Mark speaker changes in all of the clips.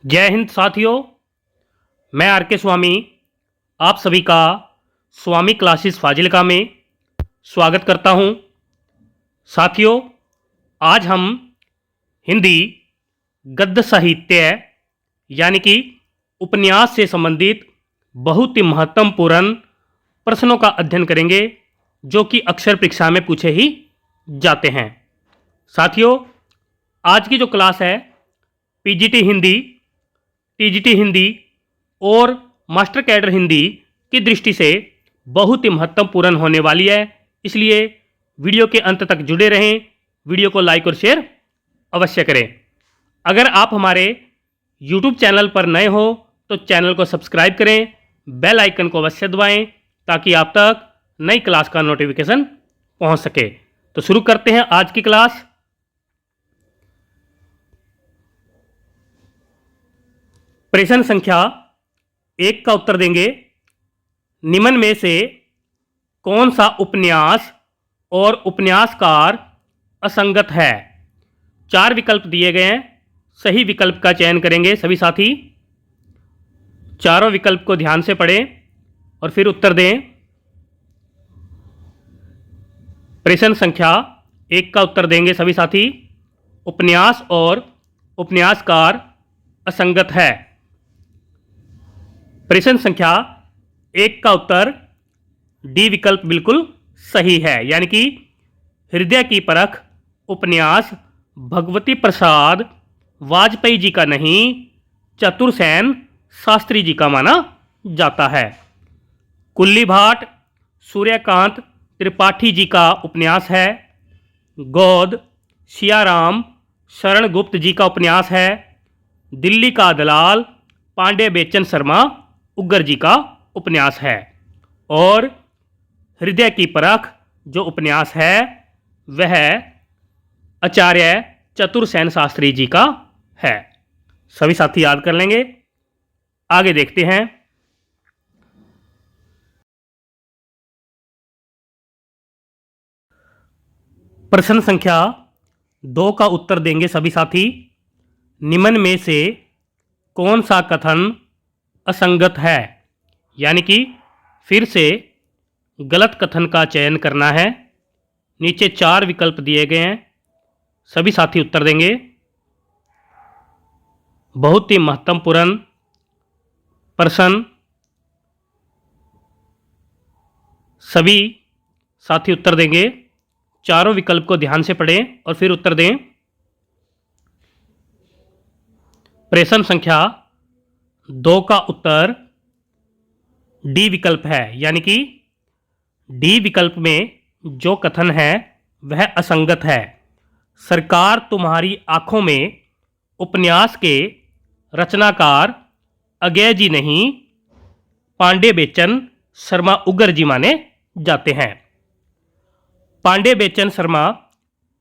Speaker 1: जय हिंद साथियों। मैं आर के स्वामी आप सभी का स्वामी क्लासेस फाजिलका में स्वागत करता हूं। साथियों, आज हम हिंदी गद्य साहित्य यानी कि उपन्यास से संबंधित बहुत ही महत्वपूर्ण प्रश्नों का अध्ययन करेंगे जो कि अक्सर परीक्षा में पूछे ही जाते हैं। साथियों, आज की जो क्लास है पीजीटी हिंदी, टीजीटी हिंदी और मास्टर कैडर हिंदी की दृष्टि से बहुत ही महत्वपूर्ण होने वाली है, इसलिए वीडियो के अंत तक जुड़े रहें। वीडियो को लाइक और शेयर अवश्य करें। अगर आप हमारे YouTube चैनल पर नए हो तो चैनल को सब्सक्राइब करें, बेल आइकन को अवश्य दबाएं ताकि आप तक नई क्लास का नोटिफिकेशन पहुंच सके। तो शुरू करते हैं आज की क्लास। प्रश्न संख्या 1 का उत्तर देंगे, निम्न में से कौन सा उपन्यास और उपन्यासकार असंगत है। 4 विकल्प दिए गए हैं, सही विकल्प का चयन करेंगे सभी साथी। चारों विकल्प को ध्यान से पढ़ें और फिर उत्तर दें। प्रश्न संख्या 1 का उत्तर देंगे सभी साथी, उपन्यास और उपन्यासकार असंगत है। प्रश्न संख्या 1 का उत्तर डी विकल्प बिल्कुल सही है, यानी कि हृदय की परख उपन्यास भगवती प्रसाद वाजपेयी जी का नहीं, चतुरसेन शास्त्री जी का माना जाता है। कुल्ली भाट सूर्यकांत त्रिपाठी जी का उपन्यास है। गोद सियाराम शरण गुप्त जी का उपन्यास है। दिल्ली का दलाल पांडे बेचन शर्मा उग्गर जी का उपन्यास है। और हृदय की परख जो उपन्यास है वह आचार्य चतुरसेन शास्त्री जी का है। सभी साथी याद कर लेंगे। आगे देखते हैं। प्रश्न संख्या 2 का उत्तर देंगे सभी साथी, निम्न में से कौन सा कथन असंगत है। यानी कि फिर से गलत कथन का चयन करना है। नीचे 4 विकल्प दिए गए हैं, सभी साथी उत्तर देंगे। बहुत ही महत्वपूर्ण प्रश्न, सभी साथी उत्तर देंगे। चारों विकल्प को ध्यान से पढ़ें और फिर उत्तर दें। प्रश्न संख्या 2 का उत्तर डी विकल्प है, यानी कि डी विकल्प में जो कथन है वह असंगत है। सरकार तुम्हारी आंखों में उपन्यास के रचनाकार अगेय जी नहीं, पांडे बेचन शर्मा उग्गर जी माने जाते हैं। पांडे बेचन शर्मा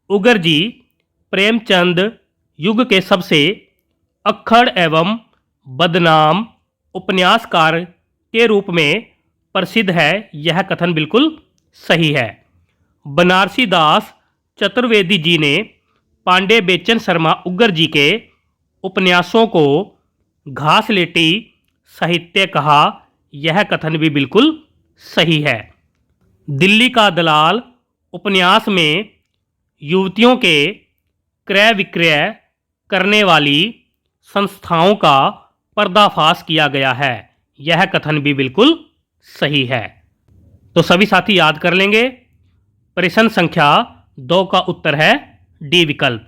Speaker 1: उग्गर जी प्रेमचंद युग के सबसे अक्खड़ एवं बदनाम उपन्यासकार के रूप में प्रसिद्ध है। यह कथन बिल्कुल सही है। बनारसी दास चतुर्वेदी जी ने पांडे बेचन शर्मा उग्गर जी के उपन्यासों को घासलेटी साहित्य कहा। यह कथन भी बिल्कुल सही है। दिल्ली का दलाल उपन्यास में युवतियों के क्रय विक्रय करने वाली संस्थाओं का पर्दाफाश किया गया है। यह कथन भी बिल्कुल सही है। तो सभी साथी याद कर लेंगे। प्रश्न संख्या 2 का उत्तर है डी विकल्प।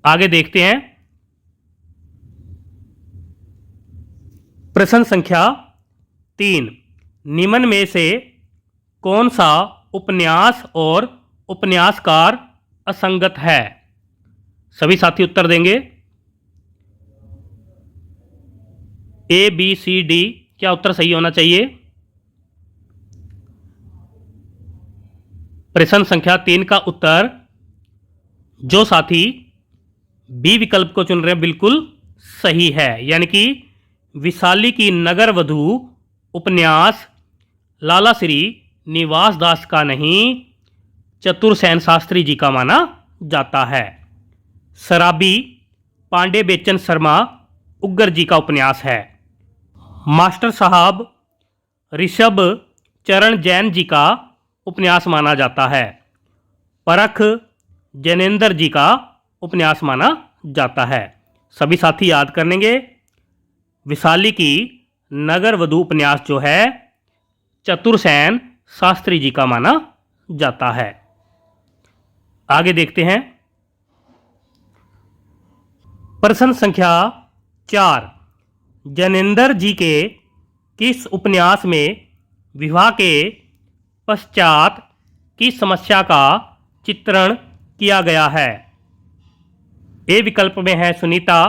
Speaker 1: आगे देखते हैं। प्रश्न संख्या 3, निम्न में से कौन सा उपन्यास और उपन्यासकार असंगत है। सभी साथी उत्तर देंगे। ए बी सी डी क्या उत्तर सही होना चाहिए। प्रश्न संख्या 3 का उत्तर जो साथी बी विकल्प को चुन रहे हैं बिल्कुल सही है, यानी कि विशाली की नगर वधू उपन्यास लाला श्री निवास दास का नहीं, चतुरसेन शास्त्री जी का माना जाता है। शराबी पांडे बेचन शर्मा उग्र जी का उपन्यास है। मास्टर साहब ऋषभ चरण जैन जी का उपन्यास माना जाता है। परख जैनेन्द्र जी का उपन्यास माना जाता है। सभी साथी याद कर लेंगे। विशाली की नगर वधू उपन्यास जो है चतुरसेन शास्त्री जी का माना जाता है। आगे देखते हैं। प्रश्न संख्या 4, जैनेन्द्र जी के किस उपन्यास में विवाह के पश्चात की समस्या का चित्रण किया गया है? ए विकल्प में है सुनीता,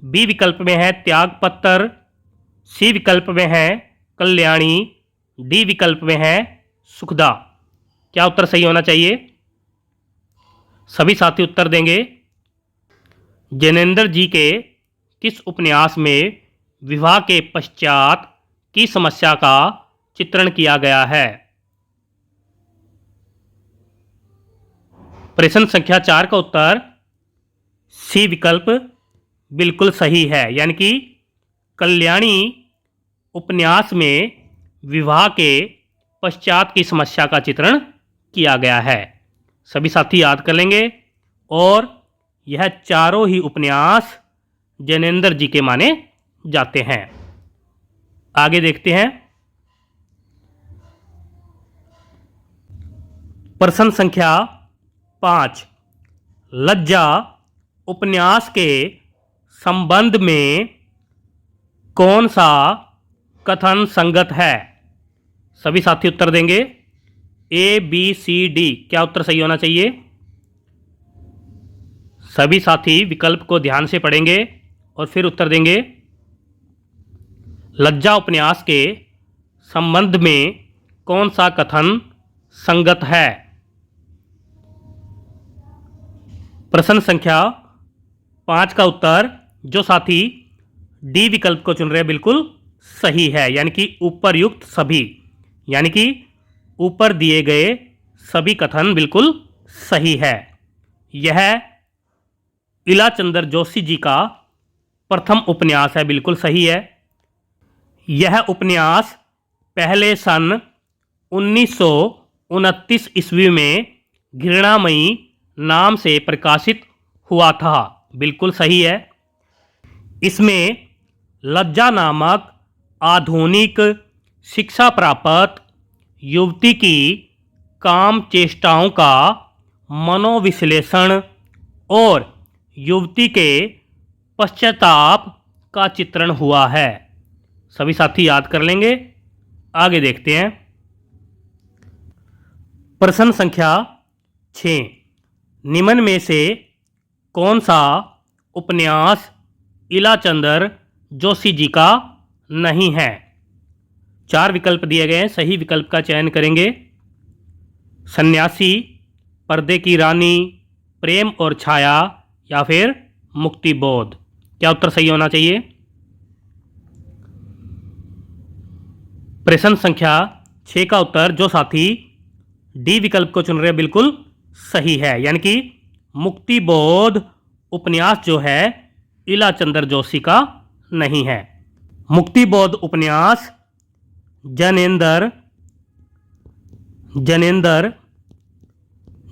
Speaker 1: बी विकल्प में है त्यागपत्र, सी विकल्प में है कल्याणी, डी विकल्प में है सुखदा। क्या उत्तर सही होना चाहिए? सभी साथी उत्तर देंगे। जैनेन्द्र जी के किस उपन्यास में विवाह के पश्चात की समस्या का चित्रण किया गया है? प्रश्न संख्या 4 का उत्तर सी विकल्प बिल्कुल सही है, यानी कि कल्याणी उपन्यास में विवाह के पश्चात की समस्या का चित्रण किया गया है। सभी साथी याद कर लेंगे। और यह चारों ही उपन्यास जैनेन्द्र जी के माने जाते हैं। आगे देखते हैं। प्रश्न संख्या 5, लज्जा उपन्यास के संबंध में कौन सा कथन संगत है? सभी साथी उत्तर देंगे। ए, बी, सी, डी। क्या उत्तर सही होना चाहिए? सभी साथी विकल्प को ध्यान से पढ़ेंगे और फिर उत्तर देंगे। लज्जा उपन्यास के संबंध में कौन सा कथन संगत है? प्रश्न संख्या 5 का उत्तर जो साथी डी विकल्प को चुन रहे हैं बिल्कुल सही है, यानी कि ऊपरयुक्त सभी, यानी कि ऊपर दिए गए सभी कथन बिल्कुल सही है। यह इलाचंद्र जोशी जी का प्रथम उपन्यास है, बिल्कुल सही है। यह उपन्यास पहले सन 1929 ईस्वी में घृणामयी नाम से प्रकाशित हुआ था, बिल्कुल सही है। इसमें लज्जा नामक आधुनिक शिक्षा प्राप्त युवती की काम चेष्टाओं का मनोविश्लेषण और युवती के पश्चाताप का चित्रण हुआ है। सभी साथी याद कर लेंगे। आगे देखते हैं। प्रश्न संख्या 6, निम्न में से कौन सा उपन्यास इलाचंद्र जोशी जी का नहीं है? 4 विकल्प दिए गए हैं, सही विकल्प का चयन करेंगे। सन्यासी, पर्दे की रानी, प्रेम और छाया या फिर मुक्तिबोध। क्या उत्तर सही होना चाहिए? प्रश्न संख्या 6 का उत्तर जो साथी डी विकल्प को चुन रहे हैं बिल्कुल सही है, यानी कि मुक्तिबोध उपन्यास जो है इलाचंद्र जोशी का नहीं है। मुक्तिबोध उपन्यास जैनेन्द्र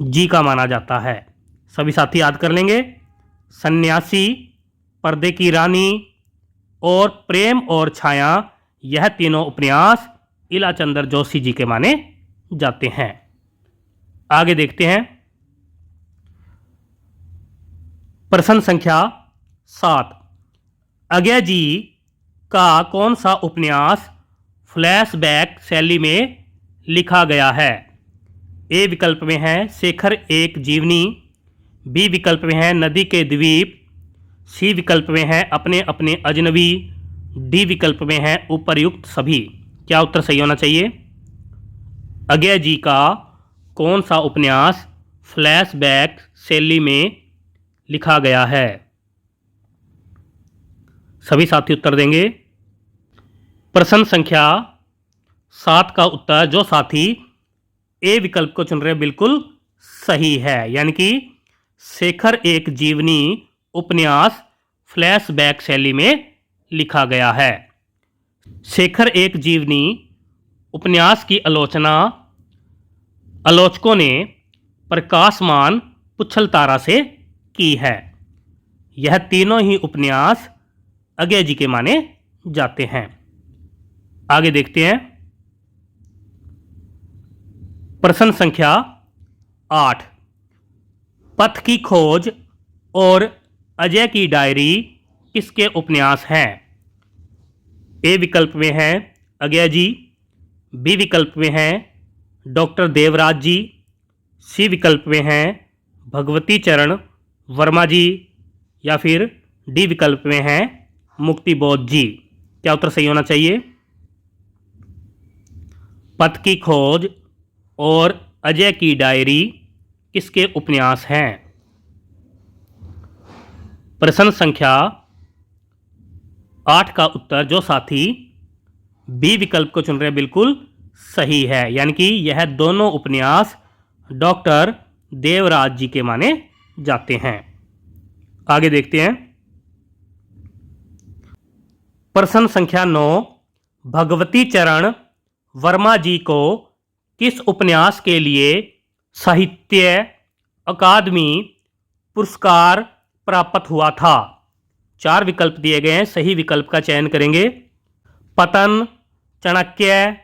Speaker 1: जी का माना जाता है। सभी साथी याद कर लेंगे। सन्यासी, पर्दे की रानी और प्रेम और छाया, यह तीनों उपन्यास इलाचंद्र जोशी जी के माने जाते हैं। आगे देखते हैं। प्रश्न संख्या 7, अज्ञा जी का कौन सा उपन्यास फ्लैशबैक शैली में लिखा गया है? ए विकल्प में है शेखर एक जीवनी, बी विकल्प में है नदी के द्वीप, सी विकल्प में है अपने अपने अजनबी, डी विकल्प में है उपर्युक्त सभी। क्या उत्तर सही होना चाहिए? अज्ञा जी का कौन सा उपन्यास फ्लैशबैक शैली में लिखा गया है? सभी साथी उत्तर देंगे। प्रश्न संख्या 7 का उत्तर जो साथी ए विकल्प को चुन रहे बिल्कुल सही है, यानी कि शेखर एक जीवनी उपन्यास फ्लैशबैक शैली में लिखा गया है। शेखर एक जीवनी उपन्यास की आलोचना आलोचकों ने प्रकाशमान पुच्छल तारा से की है। यह तीनों ही उपन्यास अज्ञे जी के माने जाते हैं। आगे देखते हैं। प्रश्न संख्या 8। पथ की खोज और अजय की डायरी किसके उपन्यास हैं? ए विकल्प में है अज्ञे जी, बी विकल्प में है डॉक्टर देवराज जी, सी विकल्प में है भगवती चरण वर्मा जी, या फिर डी विकल्प में है मुक्तिबोध जी। क्या उत्तर सही होना चाहिए? पथ की खोज और अजय की डायरी किसके उपन्यास हैं? प्रश्न संख्या 8 का उत्तर जो साथी बी विकल्प को चुन रहे बिल्कुल सही है, यानी कि यह दोनों उपन्यास डॉक्टर देवराज जी के माने जाते हैं। आगे देखते हैं। प्रश्न संख्या 9। भगवती चरण वर्मा जी को किस उपन्यास के लिए साहित्य अकादमी पुरस्कार प्राप्त हुआ था? 4 विकल्प दिए गए हैं, सही विकल्प का चयन करेंगे। पतन, चाणक्य,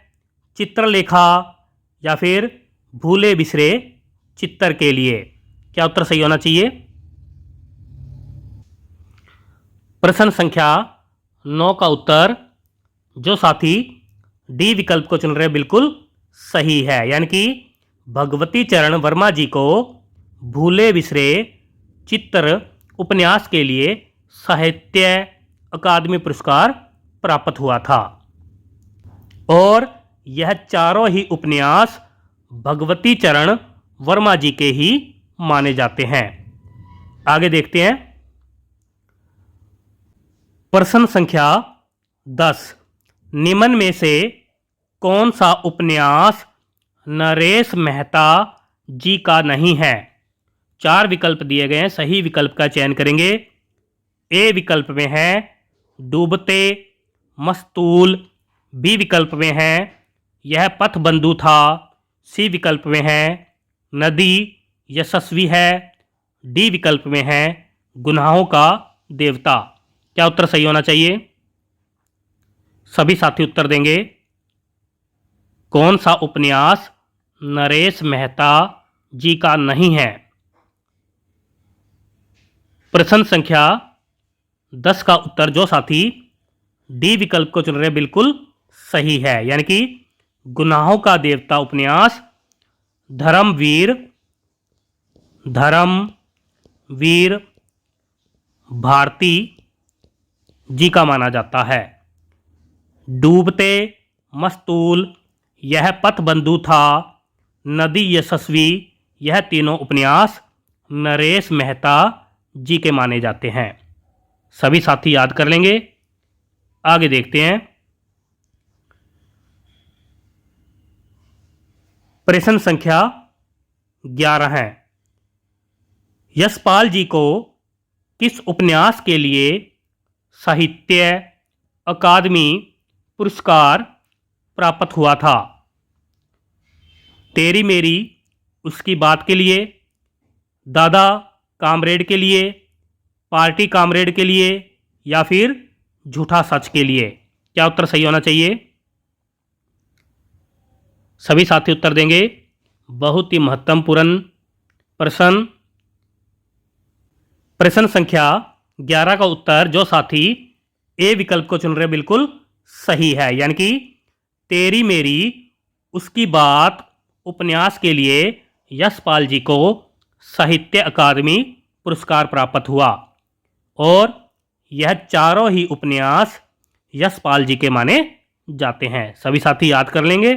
Speaker 1: चित्रलेखा या फिर भूले बिसरे चित्तर के लिए। क्या उत्तर सही होना चाहिए? प्रश्न संख्या 9 का उत्तर जो साथी डी विकल्प को चुन रहे बिल्कुल सही है, यानी कि भगवती चरण वर्मा जी को भूले बिसरे चित्तर उपन्यास के लिए साहित्य अकादमी पुरस्कार प्राप्त हुआ था। और यह चारों ही उपन्यास भगवती चरण वर्मा जी के ही माने जाते हैं। आगे देखते हैं। प्रश्न संख्या 10। निम्न में से कौन सा उपन्यास नरेश मेहता जी का नहीं है? 4 विकल्प दिए गए हैं, सही विकल्प का चयन करेंगे। ए विकल्प में है डूबते मस्तूल, बी विकल्प में है यह पथ बंधु था, सी विकल्प में है नदी यशस्वी है, डी विकल्प में है गुनाहों का देवता। क्या उत्तर सही होना चाहिए? सभी साथी उत्तर देंगे। कौन सा उपन्यास नरेश मेहता जी का नहीं है? प्रश्न संख्या 10 का उत्तर जो साथी डी विकल्प को चुन रहे बिल्कुल सही है, यानी कि गुनाहों का देवता उपन्यास धर्मवीर भारती जी का माना जाता है। डूबते मस्तूल, यह पथ बंधु था, नदी यशस्वी, यह तीनों उपन्यास नरेश मेहता जी के माने जाते हैं। सभी साथी याद कर लेंगे। आगे देखते हैं। प्रश्न संख्या 11 है। यशपाल जी को किस उपन्यास के लिए साहित्य अकादमी पुरस्कार प्राप्त हुआ था? तेरी मेरी उसकी बात के लिए, दादा कामरेड के लिए, पार्टी कामरेड के लिए, या फिर झूठा सच के लिए। क्या उत्तर सही होना चाहिए? सभी साथी उत्तर देंगे। बहुत ही महत्वपूर्ण प्रश्न। प्रश्न संख्या 11 का उत्तर जो साथी ए विकल्प को चुन रहे बिल्कुल सही है, यानी कि तेरी मेरी उसकी बात उपन्यास के लिए यशपाल जी को साहित्य अकादमी पुरस्कार प्राप्त हुआ। और यह चारों ही उपन्यास यशपाल जी के माने जाते हैं। सभी साथी याद कर लेंगे।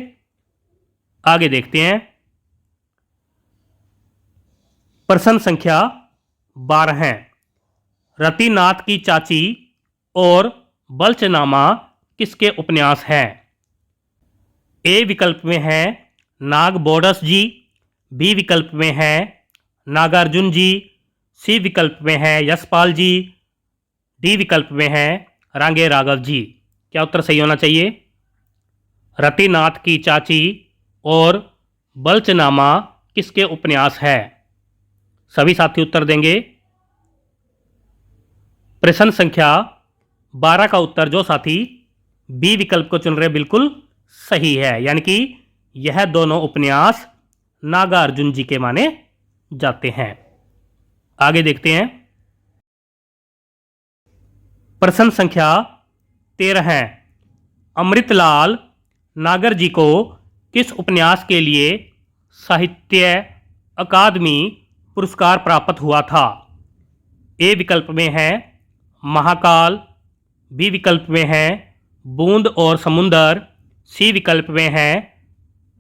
Speaker 1: आगे देखते हैं। प्रश्न संख्या 12 है। रतिनाथ की चाची और बल्चनामा किसके उपन्यास हैं? ए विकल्प में है नाग बोडस जी, बी विकल्प में है नागार्जुन जी, सी विकल्प में है यशपाल जी, डी विकल्प में है रांगे राघव जी। क्या उत्तर सही होना चाहिए? रतिनाथ की चाची और बल्चनामा किसके उपन्यास है? सभी साथी उत्तर देंगे। प्रश्न संख्या 12 का उत्तर जो साथी बी विकल्प को चुन रहे बिल्कुल सही है, यानी कि यह दोनों उपन्यास नागार्जुन जी के माने जाते हैं। आगे देखते हैं। प्रश्न संख्या 13 है। अमृतलाल नागर जी को किस उपन्यास के लिए साहित्य अकादमी पुरस्कार प्राप्त हुआ था? ए विकल्प में है महाकाल, बी विकल्प में है बूंद और समुंदर, सी विकल्प में है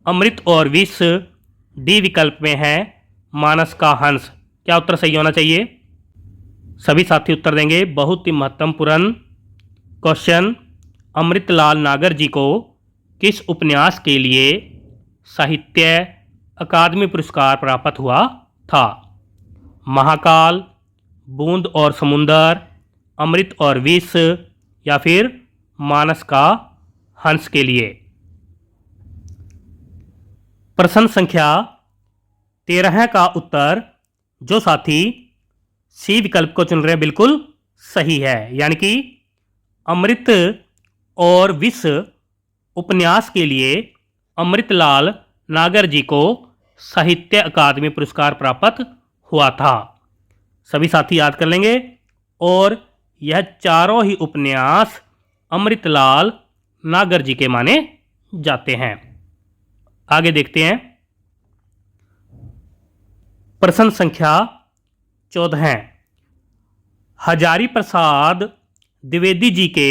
Speaker 1: अमृत और विष, डी विकल्प में है मानस का हंस। क्या उत्तर सही होना चाहिए? सभी साथी उत्तर देंगे। बहुत ही महत्वपूर्ण क्वेश्चन। अमृतलाल नागर जी को किस उपन्यास के लिए साहित्य अकादमी पुरस्कार प्राप्त हुआ था? महाकाल, बूंद और समुंदर, अमृत और विष, या फिर मानस का हंस के लिए? प्रश्न संख्या 13 का उत्तर जो साथी सी विकल्प को चुन रहे हैं बिल्कुल सही है, यानी कि अमृत और विष उपन्यास के लिए अमृतलाल नागर जी को साहित्य अकादमी पुरस्कार प्राप्त हुआ था। सभी साथी याद कर लेंगे। और यह चारों ही उपन्यास अमृतलाल नागर जी के माने जाते हैं। आगे देखते हैं। प्रश्न संख्या 14। हजारी प्रसाद द्विवेदी जी के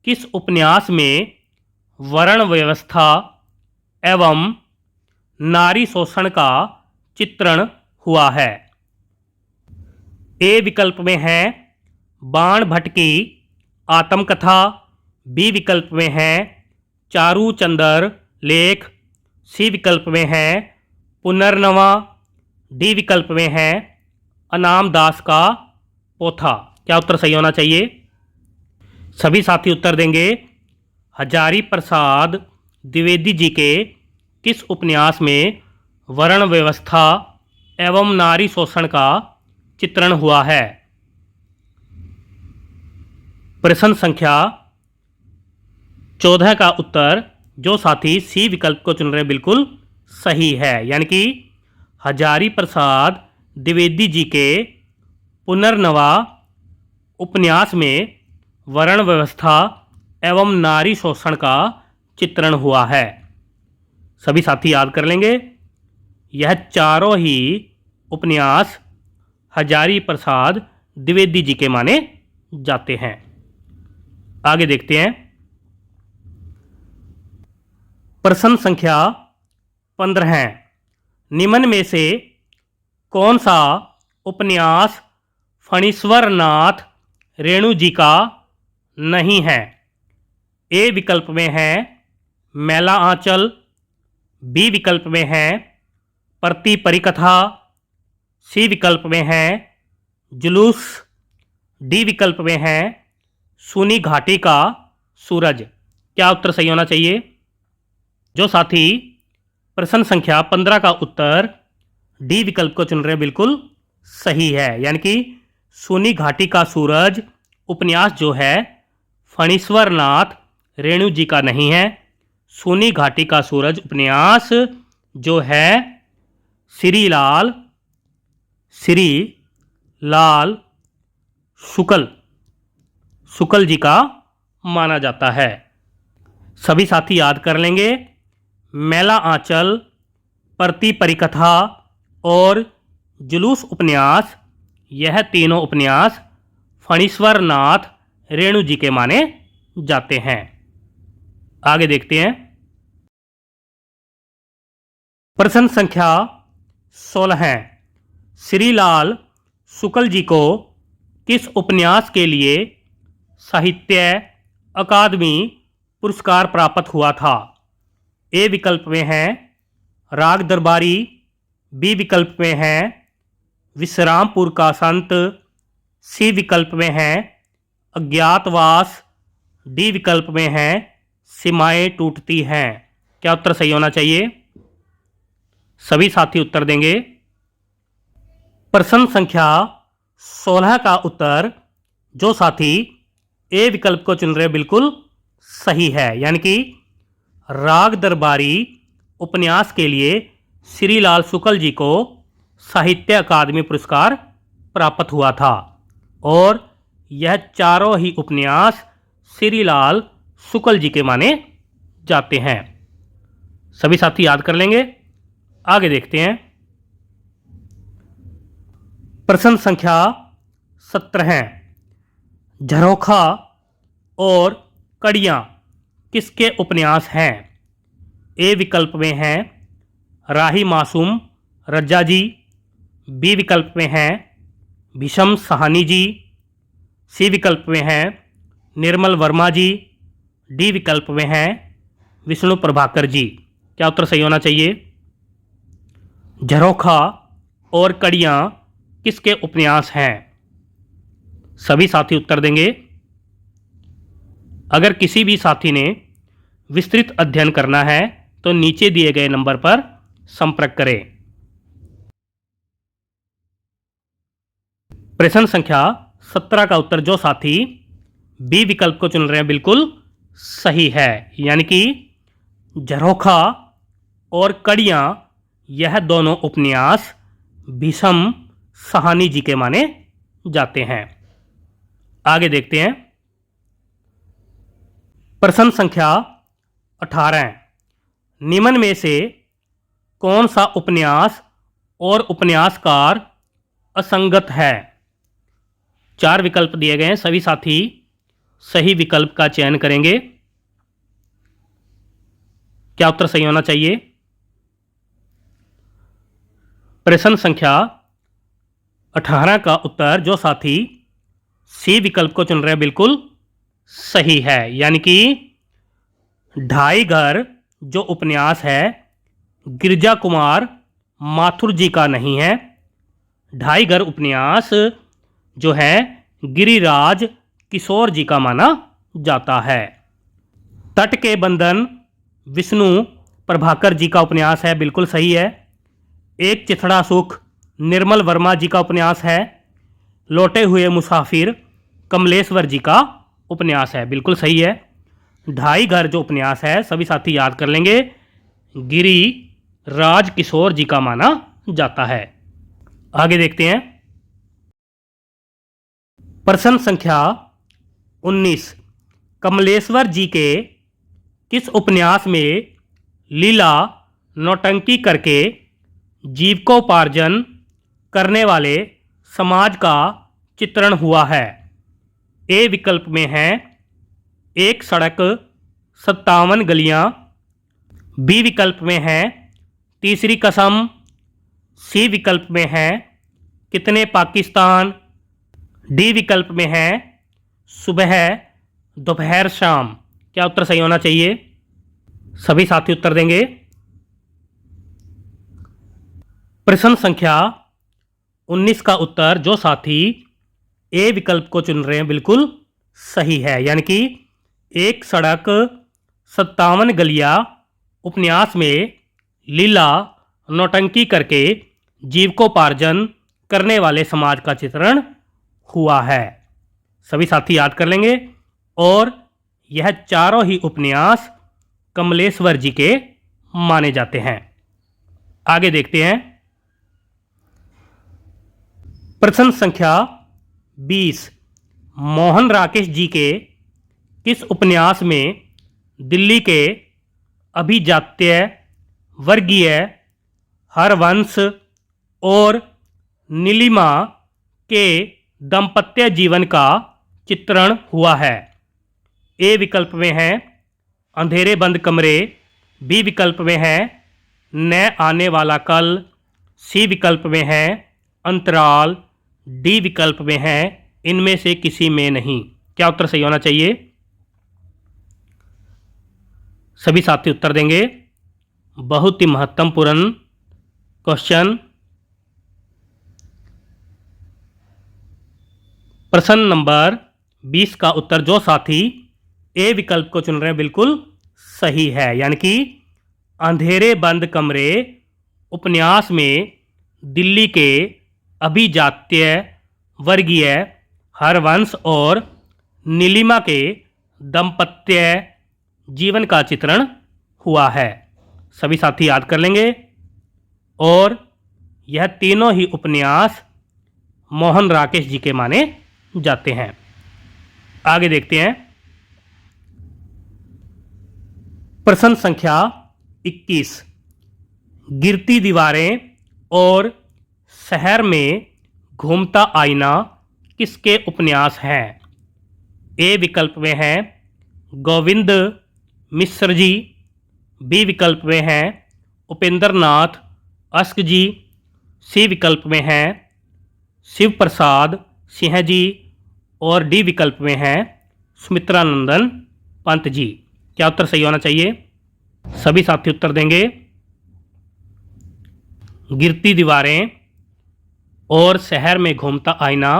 Speaker 1: किस उपन्यास में वर्ण व्यवस्था एवं नारी शोषण का चित्रण हुआ है? ए विकल्प में है बाण भट्ट की आत्मकथा, बी विकल्प में है चारू चंदर लेख, सी विकल्प में है पुनर्नवा, डी विकल्प में है अनाम दास का पोथा। क्या उत्तर सही होना चाहिए? सभी साथी उत्तर देंगे। हजारी प्रसाद द्विवेदी जी के किस उपन्यास में वर्ण व्यवस्था एवं नारी शोषण का चित्रण हुआ है? प्रश्न संख्या 14 का उत्तर जो साथी सी विकल्प को चुन रहे बिल्कुल सही है, यानी कि हजारी प्रसाद द्विवेदी जी के पुनर्नवा उपन्यास में वर्ण व्यवस्था एवं नारी शोषण का चित्रण हुआ है। सभी साथी याद कर लेंगे। यह चारों ही उपन्यास हजारी प्रसाद द्विवेदी जी के माने जाते हैं। आगे देखते हैं। प्रश्न संख्या 15। निम्न में से कौन सा उपन्यास फणीश्वर नाथ रेणु जी का नहीं है? ए विकल्प में है मैला आंचल, बी विकल्प में है प्रति परिकथा, सी विकल्प में है जुलूस, डी विकल्प में है सूनी घाटी का सूरज। क्या उत्तर सही होना चाहिए? जो साथी प्रश्न संख्या 15 का उत्तर डी विकल्प को चुन रहे हैं बिल्कुल सही है, यानी कि सूनी घाटी का सूरज उपन्यास जो है फणीश्वर नाथ रेणु जी का नहीं है। सूनी घाटी का सूरज उपन्यास जो है श्री लाल शुक्ल जी का माना जाता है। सभी साथी याद कर लेंगे। मैला आंचल, प्रति परिकथा और जुलूस उपन्यास, यह तीनों उपन्यास फणीश्वर नाथ रेणु जी के माने जाते हैं। आगे देखते हैं। प्रश्न संख्या 16। श्रीलाल शुक्ल जी को किस उपन्यास के लिए साहित्य अकादमी पुरस्कार प्राप्त हुआ था? ए विकल्प में है राग दरबारी, बी विकल्प में है विश्रामपुर का संत, सी विकल्प में है अज्ञातवास, डी विकल्प में है सीमाएं टूटती हैं। क्या उत्तर सही होना चाहिए? सभी साथी उत्तर देंगे। प्रश्न संख्या 16 का उत्तर जो साथी ए विकल्प को चुन रहे बिल्कुल सही है, यानी कि राग दरबारी उपन्यास के लिए श्रीलाल शुक्ल जी को साहित्य अकादमी पुरस्कार प्राप्त हुआ था और यह चारों ही उपन्यास श्रीलाल शुक्ल जी के माने जाते हैं। सभी साथी याद कर लेंगे। आगे देखते हैं। प्रश्न संख्या 17 झरोखा और कड़ियाँ किसके उपन्यास हैं? ए विकल्प में हैं राही मासूम रज्जा जी, बी विकल्प में हैं भीषम साहनी जी, सी विकल्प में हैं निर्मल वर्मा जी, डी विकल्प में हैं विष्णु प्रभाकर जी। क्या उत्तर सही होना चाहिए? झरोखा और कड़ियाँ किसके उपन्यास हैं? सभी साथी उत्तर देंगे। अगर किसी भी साथी ने विस्तृत अध्ययन करना है तो नीचे दिए गए नंबर पर संपर्क करें। प्रश्न संख्या 17 का उत्तर जो साथी बी विकल्प को चुन रहे हैं बिल्कुल सही है, यानी कि झरोखा और कड़ियाँ यह दोनों उपन्यास भीषम साहनी जी के माने जाते हैं। आगे देखते हैं। प्रश्न संख्या 18 निम्न में से कौन सा उपन्यास और उपन्यासकार असंगत है? 4 विकल्प दिए गए हैं। सभी साथी सही विकल्प का चयन करेंगे। क्या उत्तर सही होना चाहिए? प्रश्न संख्या 18 का उत्तर जो साथी सी विकल्प को चुन रहे हैं बिल्कुल सही है, यानी कि ढाई घर जो उपन्यास है गिरजा कुमार माथुर जी का नहीं है। ढाई घर उपन्यास जो है गिरिराज किशोर जी का माना जाता है। तट के बंधन विष्णु प्रभाकर जी का उपन्यास है, बिल्कुल सही है। एक चिथड़ा सुख निर्मल वर्मा जी का उपन्यास है। लौटे हुए मुसाफिर कमलेश्वर जी का उपन्यास है, बिल्कुल सही है। ढाई घर जो उपन्यास है सभी साथी याद कर लेंगे गिरी राज किशोर जी का माना जाता है। आगे देखते हैं। प्रश्न संख्या 19 कमलेश्वर जी के किस उपन्यास में लीला नौटंकी करके जीविकोपार्जन करने वाले समाज का चित्रण हुआ है? ए विकल्प में है एक सड़क 57 गलियां, बी विकल्प में है तीसरी कसम, सी विकल्प में है कितने पाकिस्तान, डी विकल्प में है सुबह दोपहर शाम। क्या उत्तर सही होना चाहिए? सभी साथी उत्तर देंगे। प्रश्न संख्या 19 का उत्तर जो साथी ए विकल्प को चुन रहे हैं बिल्कुल सही है, यानी कि एक सड़क 57 गलियां उपन्यास में लीला नौटंकी करके जीविकोपार्जन करने वाले समाज का चित्रण हुआ है। सभी साथी याद कर लेंगे और यह चारों ही उपन्यास कमलेश्वर जी के माने जाते हैं। आगे देखते हैं। प्रश्न संख्या 20 मोहन राकेश जी के किस उपन्यास में दिल्ली के अभिजात्य वर्गीय हरवंश और नीलिमा के दाम्पत्य जीवन का चित्रण हुआ है? ए विकल्प में है अंधेरे बंद कमरे, बी विकल्प में है न आने वाला कल, सी विकल्प में है अंतराल, डी विकल्प में है इनमें से किसी में नहीं। क्या उत्तर सही होना चाहिए? सभी साथी उत्तर देंगे। बहुत ही महत्वपूर्ण क्वेश्चन। प्रश्न नंबर 20 का उत्तर जो साथी ए विकल्प को चुन रहे हैं बिल्कुल सही है, यानी कि अंधेरे बंद कमरे उपन्यास में दिल्ली के अभिजात्य वर्गीय हरवंश और नीलिमा के दाम्पत्य जीवन का चित्रण हुआ है। सभी साथी याद कर लेंगे। और यह तीनों ही उपन्यास मोहन राकेश जी के माने जाते हैं। आगे देखते हैं। प्रश्न संख्या 21। गिरती दीवारें और शहर में घूमता आईना किसके उपन्यास हैं? ए विकल्प में है गोविंद मिश्र जी, बी विकल्प में है उपेंद्र नाथ अस्क जी, सी विकल्प में है शिव प्रसाद सिंह जी और डी विकल्प में है सुमित्रा नंदन पंत जी। क्या उत्तर सही होना चाहिए? सभी साथी उत्तर देंगे। गिरती दीवारें और शहर में घूमता आईना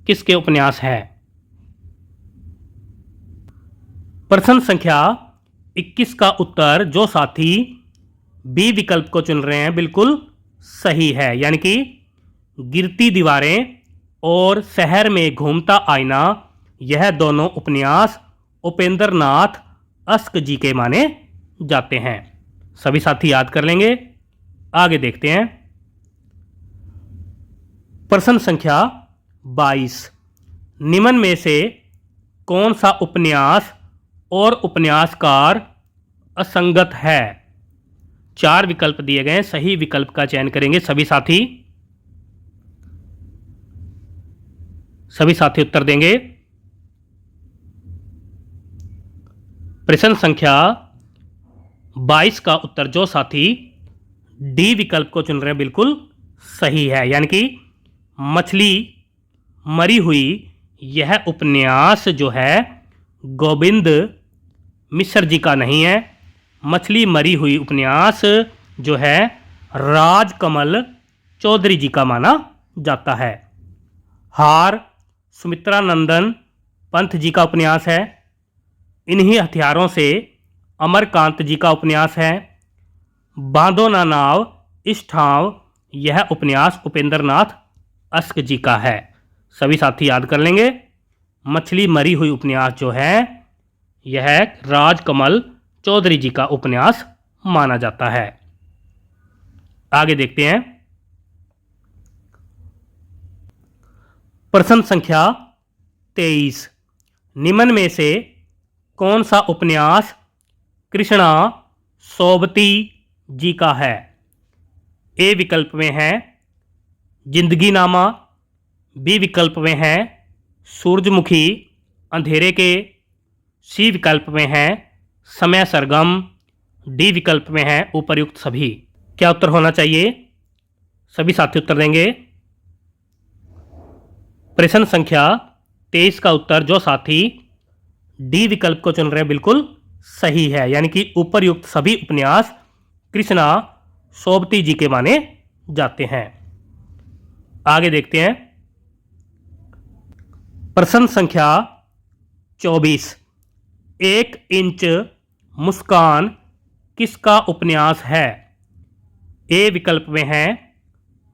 Speaker 1: किसके उपन्यास है? प्रश्न संख्या 21 का उत्तर जो साथी बी विकल्प को चुन रहे हैं बिल्कुल सही है, यानी कि गिरती दीवारें और शहर में घूमता आईना यह दोनों उपन्यास उपेंद्र नाथ अस्क जी के माने जाते हैं। सभी साथी याद कर लेंगे। आगे देखते हैं। प्रश्न संख्या 22। निम्न में से कौन सा उपन्यास और उपन्यासकार असंगत है? 4 विकल्प दिए गए, सही विकल्प का चयन करेंगे सभी साथी उत्तर देंगे। प्रश्न संख्या 22 का उत्तर जो साथी डी विकल्प को चुन रहे हैं बिल्कुल सही है, यानी कि मछली मरी हुई यह उपन्यास जो है गोविंद मिश्र जी का नहीं है। मछली मरी हुई उपन्यास जो है राजकमल चौधरी जी का माना जाता है। हार सुमित्रा नंदन पंत जी का उपन्यास है। इन्हीं हथियारों से अमरकांत जी का उपन्यास है। बांधो ना नाव इस ठाव यह उपन्यास उपेंद्र नाथ अस्क जी का है। सभी साथी याद कर लेंगे। मछली मरी हुई उपन्यास जो है यह राजकमल चौधरी जी का उपन्यास माना जाता है। आगे देखते हैं। प्रश्न संख्या 23। निम्न में से कौन सा उपन्यास कृष्णा सोबती जी का है? ए विकल्प में है जिंदगी नामा, बी विकल्प में है सूरजमुखी अंधेरे के, सी विकल्प में है समय सरगम, डी विकल्प में है उपर्युक्त सभी। क्या उत्तर होना चाहिए? सभी साथी उत्तर देंगे। प्रश्न संख्या 23 का उत्तर जो साथी डी विकल्प को चुन रहे हैं बिल्कुल सही है, यानी कि उपर्युक्त सभी उपन्यास कृष्णा सोबती जी के माने जाते हैं। आगे देखते हैं। प्रश्न संख्या 24। 1 इंच मुस्कान किसका उपन्यास है? ए विकल्प में है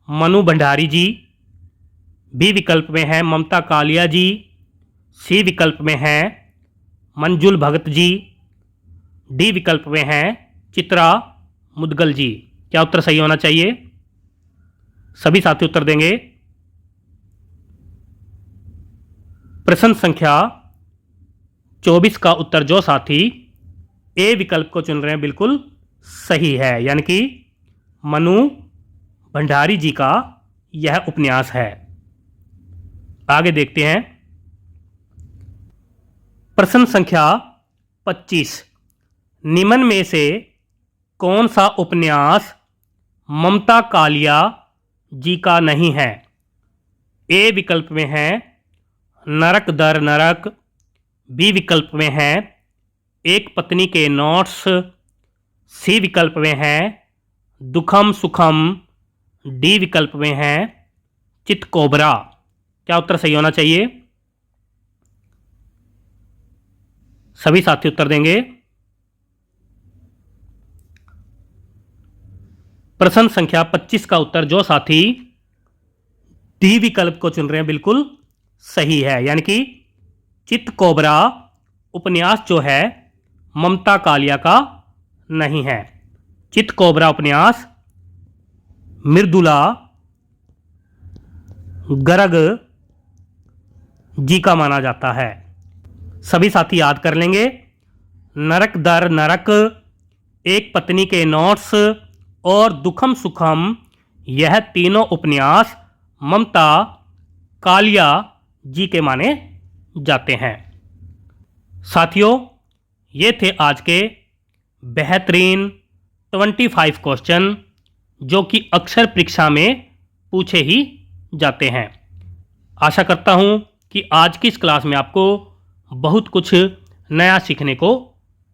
Speaker 1: मनु भंडारी जी, बी विकल्प में है ममता कालिया जी, सी विकल्प में है मंजुल भगत जी, डी विकल्प में है चित्रा मुदगल जी। क्या उत्तर सही होना चाहिए? सभी साथी उत्तर देंगे। प्रश्न संख्या 24 का उत्तर जो साथी ए विकल्प को चुन रहे हैं बिल्कुल सही है, यानी कि मनु भंडारी जी का यह उपन्यास है। आगे देखते हैं। प्रश्न संख्या 25। निम्न में से कौन सा उपन्यास ममता कालिया जी का नहीं है? ए विकल्प में है नरक दर नरक, बी विकल्प में है एक पत्नी के नोट्स, सी विकल्प में है दुखम सुखम, डी विकल्प में है चितकोबरा। क्या उत्तर सही होना चाहिए? सभी साथी उत्तर देंगे। प्रश्न संख्या 25 का उत्तर जो साथी डी विकल्प को चुन रहे हैं बिल्कुल सही है, यानी कि चित्तकोबरा उपन्यास जो है ममता कालिया का नहीं है। चित्तकोबरा उपन्यास मृदुला गर्ग जी का माना जाता है। सभी साथी याद कर लेंगे। नरक दर नरक, एक पत्नी के नोट्स और दुखम सुखम, यह तीनों उपन्यास ममता कालिया जी के माने जाते हैं। साथियों, ये थे आज के बेहतरीन 25 क्वेश्चन जो कि अक्सर परीक्षा में पूछे ही जाते हैं। आशा करता हूँ कि आज की इस क्लास में आपको बहुत कुछ नया सीखने को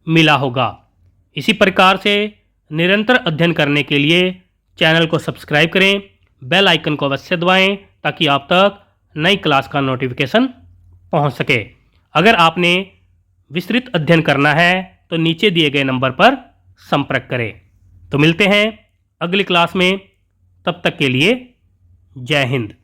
Speaker 1: मिला होगा। इसी प्रकार से निरंतर अध्ययन करने के लिए चैनल को सब्सक्राइब करें, बेल आइकन को अवश्य दबाएं ताकि आप तक नई क्लास का नोटिफिकेशन पहुंच सके। अगर आपने विस्तृत अध्ययन करना है तो नीचे दिए गए नंबर पर संपर्क करें। तो मिलते हैं अगली क्लास में, तब तक के लिए जय हिंद।